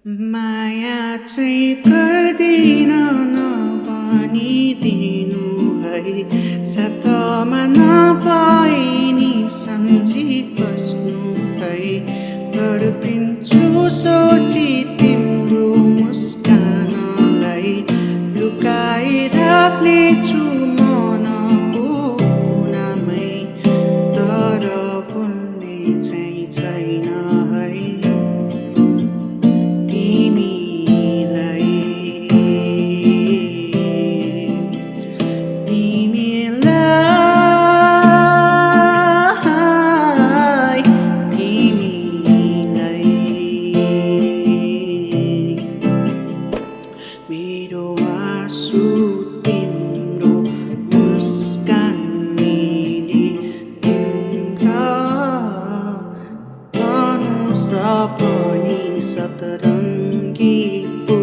माया चाहिँ गर्दिन नभनिदिनु है, सातोमा नभए नि सम्झी बस्नु है। तडपिन्छु सोची तिम्रो मुस्कानलाई, लुकाइराख्नेछु मनको कुनामै, तर भुल्ने चाहिँ छैन है तिमीलाई। तिमीलाई तिमीलाई मेरो आँसु तिम्रो मुस्कान मिलिदिन्छ, तनु सपनी सतरङ्गी फुल